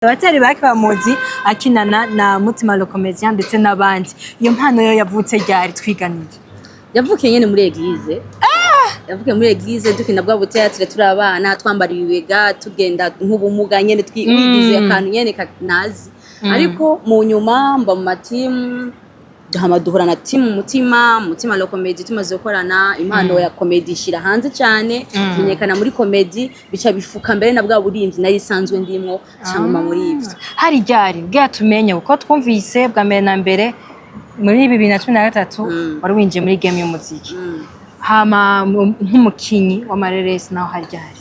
abatari bake bamuzi akinana na Mutima Le Comédien ndetse n'abandi. Iyo mpano yo yavutse ryari twiganije? Yavukiye nyene muri église. Yavukiye muri église dukina bwa buteatre turi abana twambara ibibega tugenda nk'ubumuga nyene twigize akantu nyene nazi. Ariko mu nyuma mba mu matimu duhura na timu Mutima Le Comédien tumaze gukorana impano ya comedy shira hanze cyane menyekana muri comedy bica bifuka mbere na bwa burimvyi nari sanzwe ndimo cyangwa muri ivyo. Hari ryari bwa tumenye uko twumvise bwa mbere na mbere muri 2013 wari winjiye muri game y'umuziki. Hama nk'umukinyi wa Mareresi naho hari ryari?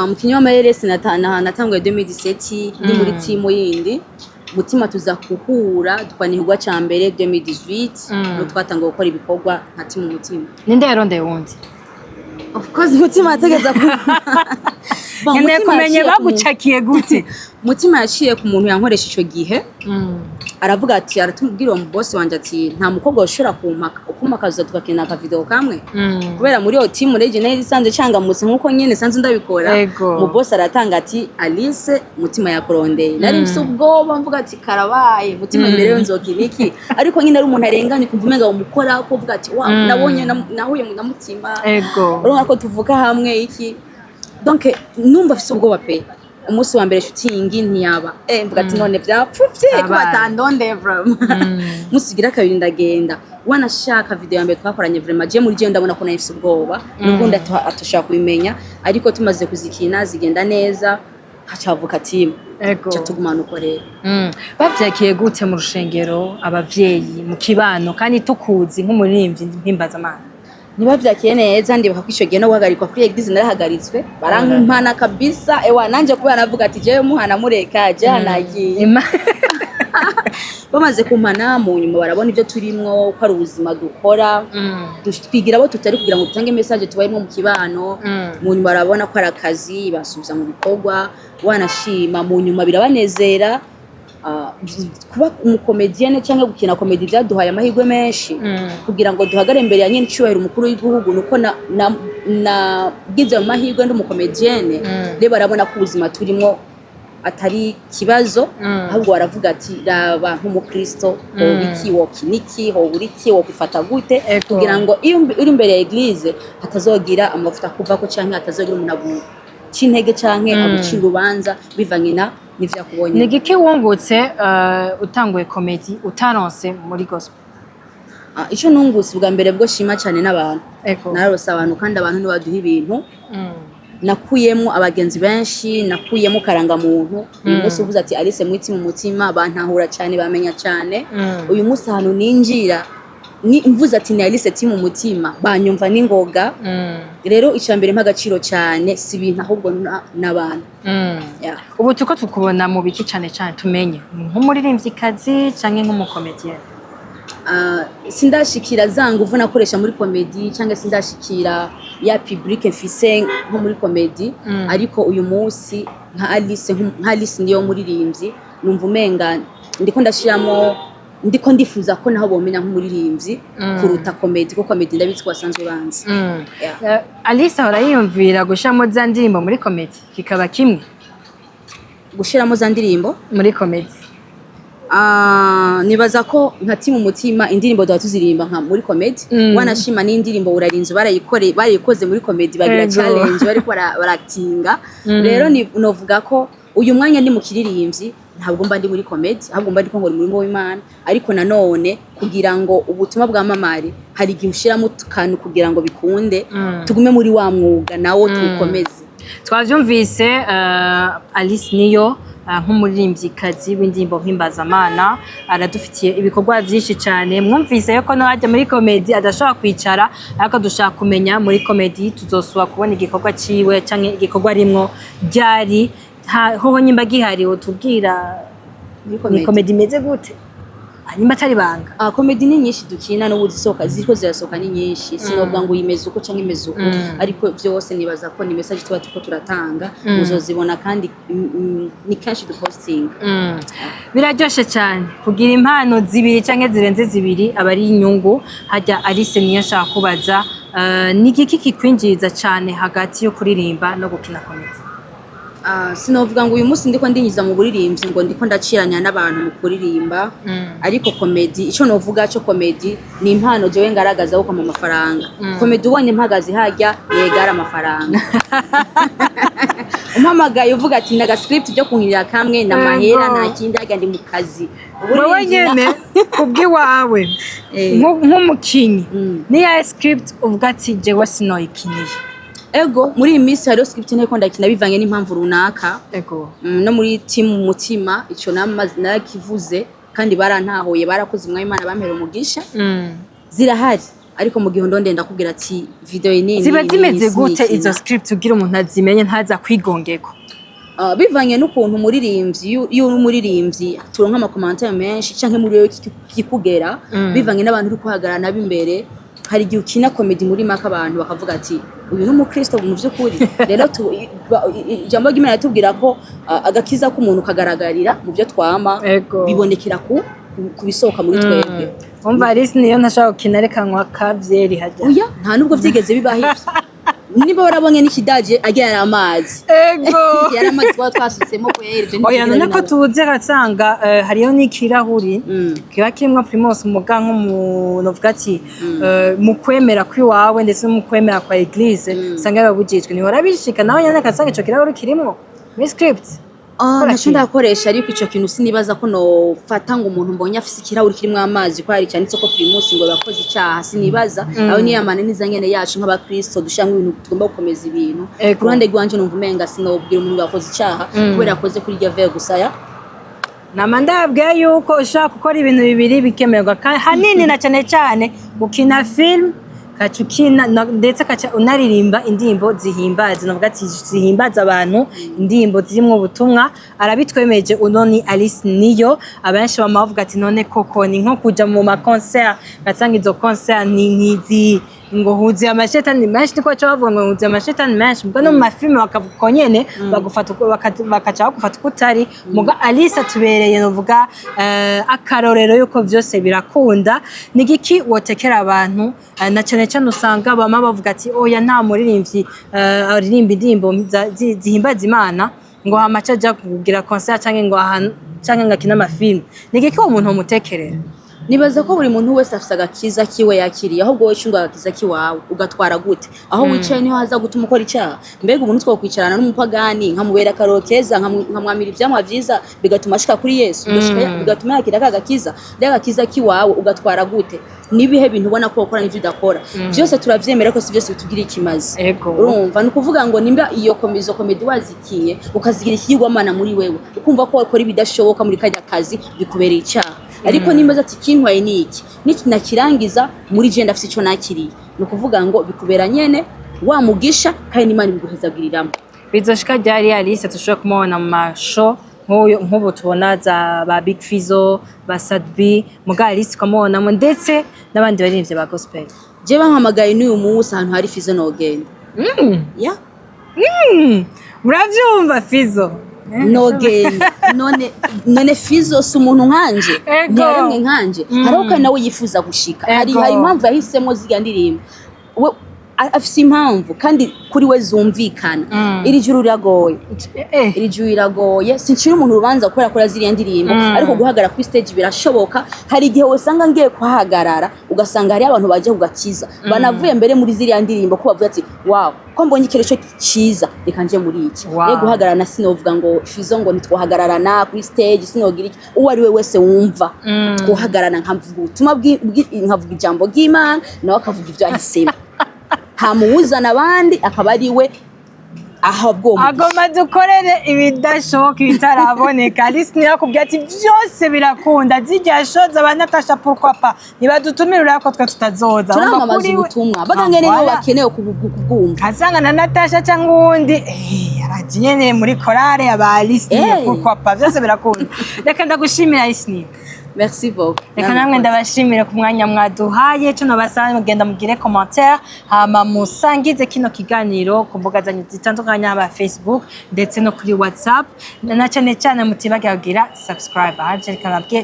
Umukinyi wa Mareresi natanguye 2017 ndi muri timu yindi. Mutima tuza kuhura twanihugwa ca mbere 2018 no twatangiye gukora ibikorwa nka timu Mutima. Ninde yarondeye wundi? Of course Mutima ategeza ku Nene kumenye bagucakiye gute? Mutima yaciye ku muntu yankoresha ico gihe. Aravuga ati aratubwira uwo boss wanje ati nta mukobwa ushora kumakaza tukakina aka video kamwe. Kubera muri yo team rege nari sanze canga mutse nkuko nyene sanze ndabikora. Mu boss aratanga ati Alice Mutima yakurondeye. Nari mfite ubwoba mvuga ati karabaye Mutima imbere yo nzokiniki. Ariko nyine ari umuntu arenganye kumva umenga umukora ko uvuga ati wa nabonye nahuye na Mutima. Urumva ko tuvuka hamwe iki. Donc numva afite ubwoba pe. Umunsi wa mbere shooting ntiyaba mvuga ati none vyapfuvye ko batandonde vraiment musigira kabiri ndagenda wanashaka video ya mbere twakoranye vraiment je muri je ndabona ko nafise ubwoba n'ubundi atoshaka kubimenya ariko tumaze kuzikina zigenda neza hacavuka team cyo tugumana uko rero bavyakiye gute mu rushengero abavyeyi mu kibano kandi tukuzi nk'umuririmbyi mpimbaza amana Nibavyakiye neza ndibuka ko ico gihe no guhagarikwa kuri église narahagaritswe barankimpana kabisa ewa nanje kubera navuga ati jewe muhana mureka je hanagiye bamaze kumpana mu nyuma barabona ivyo turimwo ko ari ubuzima dukora twigira abo tutari kugira ngo tutange message tubayemo mu kibano mu nyuma barabona ko ari akazi basubiza mu bikorwa wanashima mu nyuma birabanezera kuba umukomedienne cyangwa gukina comedy byaduhaye amahirwe menshi kugira ngo duhagare imbere ya nyine cyubahiro umukuru w'igihugu nuko na gize amahirwe ndumukomedienne rero barabona ko ubuzima turimo atari kibazo ahubwo baravuga ati raba nk'umukristo ho biki wo kiniki ho buriki wo kwifata gute kugira ngo iyo uri imbere ya église hatazogira amavuta kuva ko canke hatazogira umuntu cy'intege canke abucira urubanza bivanye na nivyakubonye. Nigiki wungutse utanguye comedy utaronse muri gospel? Ico nungutse bwa mbere bwo shima cyane n'abantu. Narose abantu kandi abantu nibaduha ibintu. Nakuyemo abagenzi benshi, nakuyemo karanga muntu. Uyu munsi uvuze ati Alice Mutima Mutima bantahura cyane bamenya cyane. Uyu munsi hano ninjira ni mvuze ati ni Alice Timu Mutima banyumva ningoga. Rero icambere mpagaciro cyane si ibintu ahubwo n'abantu. Ubu tuko tukubona mu biki cyane cyane tumenye nk'umuririmvyikazi canke nk'umukomedienne? Sindashikira zanguvu nakoresha muri comedy cyangwa sindashikira ya public mfise nko muri comedy ariko uyu munsi nka Alice niyo muririmbyi numva umenga ndiko ndashiramo ndiko ndifuza ko naho bomenya nk'umuririmbyi kuruta comedy kuko comedy ndabizi ko basanzwe banzi. Alice ahora yiyumvira gushiramo za ndirimbo muri comedy kikaba kimwe gushiramo za ndirimbo muri comedy. Nibaza ko nka Timu Mutima indirimbo dawa tuzirimba nka muri comedy wanashima n'indirimbo urarinze barayikoze muri comedy bagira challenge bariko baractinga rero novuga ko uyu mwanya ndi mu kiririmbyi ntabwo mba ndi muri comedy ahubwo mba ndiko ngo muri ngo w'Imana ariko nanone kugira ngo ubutumwa bwa mamari hari igihe ushiramo tukantu kugira ngo bikunde tugume muri wa mwuga nawo tukomeze. Twavyumvise Alice niyo nk'umuririmbyikazi w'indirimbo mpimbaza aradufitiye ibikorwa byinshi cyane. Mwumvise yuko no hajya muri comedy adashobora kwicara ariko dushaka kumenya muri comedy tuzosuba kubona igikorwa ciwe canke igikorwa rimwo ryari hoho nyimba gihari utubwira ni comedy meze gute hanyuma atari banga. Comedy ni nyinshi dukina no buzisoka ziko zirasoka ni nyinshi sinobwa ngo imeze uko canke imeze uko ariko byose nibaza ko ni message tuba tuko turatanga muzozibona kandi ni cash posting. Biraryoshe cyane kugira impano zibiri canke zirenze zibiri abari inyungu hajya Alice niyo nshaka kubaza ni giki kikwinjiriza cyane hagati yo kuririmba no gukina comedy? sinovuga ngo uyu munsi ndiko ndinyiza mu buririmbyi ngo ndiko ndaciranya n'abantu mu kuririmba ariko comedy ico novuga cyo comedy ni impano jewe ngaragaza uko mu mafaranga comedy ubonye mpagaze hajya yegara amafaranga umpamagaye uvuga ati ndaga script byo kunkirira kamwe na mahera nta kindi hajya ndi mu kazi wowe nyene kubwiwawe nk'umukinyi niya script uvuga ati jewe sinoyikiniye ego muri iyi minsi hariho script nteko ndakina bivanye n'impamvu runaka ego no muri team umutima ico narakivuze kandi barantahuye barakoze umwanya Imana bampera umugisha zirahari ariko mu gihe ndonde ndakubwira ati video nini ziba zimeze gute izo script ugira umuntu azimenye ntaza kwigongeko bivanye n'ukuntu umuririmbyi turonka amakomantere menshi canke muri yo kikugera bivanye n'abantu uri kuhagarana b'imbere hari igihe ukina comedy muri maka abantu bakavuga ati uyu n'umukristo mu by'ukuri rero ijambo ry'Imana yatubwira ko agakiza k'umuntu kagaragarira mu byo twama bibonekera ku bisohoka muri twebwe umva Alice niyo ntashaka gukina reka nkwa kavyeri hajya oya nta nubwo vyigeze bibaho niba warabonye n'ikidage agira amazi ego yari amazi twasutsemo kweri oya none ko tubuze gatsanga hariyo n'ikirahuri kiba kirimo Primus umuga nk'umuntu uvuga ati mu kwemera kwiwawe ndetse mu kwemera kwa eglise sanga babujijwe ni warabishika nawe nyane katsanga ico kirahuri kirimo muri script naco ndakoresha ariko ico kintu sinibaza ko nofata ngo umuntu mbonye afise ikirahuri kirimo amazi ko hari cyanditse ko Primus ngo bakoze icyaha sinibaza aho ni yamane nizangene yacu nk'abakristo dushanga ibintu tugomba gukomeza ibintu ku ruhande rwanje numva umenga sinobwira umuntu bakoze icyaha kubera yakoze kuri iryo veyo gusaya namandabwiye yuko ushaka gukora ibintu bibiri bikemerwa hanini na cyane gukina film kacukina ndetse kaca unaririmba indirimbo zihimbaza navuga ati zihimbaza abantu indirimbo zirimo ubutumwa arabitwemeje unoni Alice niyo abenshi bamavuga ati none koko ni nko kuja mu ma concert gatsanga izo concert ni ngo huzi amashetani menshi niko cyo bavuga ngo huzi amashetani menshi mbwa no mu mafilme bakavuga nyene bagufata bakaca gufata kutari muga Alice atubereye novuga akarorero yuko byose birakunda nigiki wotekera abantu na cyane cyane usanga bama bavuga ati oya nta muririmbyi aririmba indirimbo zihimbaza Imana ngo hamaca aja kugira concert canke ngakina amafilme nigiki umuntu umutekerera nibaza ko buri muntu wese afite agakiza kiwe yakiriye ahubwo wowe cyunga agakiza kiwawe ugatwara gute aho wicaye niho haza gutuma ukora icyaha mbega umuntu twakwicarana n'umupagani nkamubera karokeza nkamwamira ivyamwa vyiza bigatuma ashika kuri Yesu bigatuma yakira agakiza rero agakiza kiwawe ugatwara gute nibihe bintu ubona ko ukora n'ivyo udakora byose turavyemera ko si byose bitugira ikimazi urumva ni ukuvuga ngo nimba iyo komedi wazikiye ukazigira ikigwamana muri wewe ukumva ko wakora ibidashoboka muri kajya kazi bikubereye icyaha ariko nimbaza ati kintwaye niki nakirangiza muri je ndafite ico nakiriye no kuvuga ngo bikubera nyene wa mugisha kandi Imana biguhezagiriramo bizoshika ryari Alice tushobora kumubona mu masho nk'ubu tubona za ba Big Fizzo ba Sadbi muga Alice kamubonamo ndetse n'abandi baririmbye ba gospel je bampamagaye n'uyu munsi ahantu hari Fizzo nogenda muravyumva Fizzo nogenda none Fizzo si umuntu nkanje ntaremwe nkanje hariho kandi nawe yifuza gushika hari impamvu yahisemo ziga ndirimba afise impamvu kandi kuri we zumvikana iri juru riragoye sincira umuntu urubanza kubera ko yaziriye ndirimbo ariko guhagara kuri stage birashoboka hari igihe usanga ngiye kuhagarara ugasanga hari abantu baje kugakiza banavuye mbere muri ziriya ndirimbo ko bavuga ati wow ko mbonye ikirecho ciza reka nje muri iki rero guhagarara sinovuga ngo Fizzo ngo nitwahagararana kuri stage sinogira iki uwo ari we wese wumva guhagararana nkavuga utuma nkavuga ijambo ry'Imana nawe akavuga ibyo ahisemo hamuuzana abandi akaba ari we agoma dukorere ibidashoboka ibitaraboneka Alice yakubwiye ati byose birakunda zijya shoza abanatasha pourquoi pas nibadutumirira ko twe tutazoza turamamaza ubutumwa bagangene nibo bakeneye kubwumva asanga na Natasha cyangwa undi aragiye muri korale aba Alice pourquoi pas byose birakunda reka ndagushimira Alice Merci beaucoup. Reka namwe ndabashimira ku mwanya mwaduhaye cyo basanzwe mugenda mugire commentaire hama musangize kino kiganiro ku mbuga zanyu zitandukanye aba Facebook ndetse no kuri WhatsApp na cyane cyane mutibagira kugira subscribe. Haje reka babwiye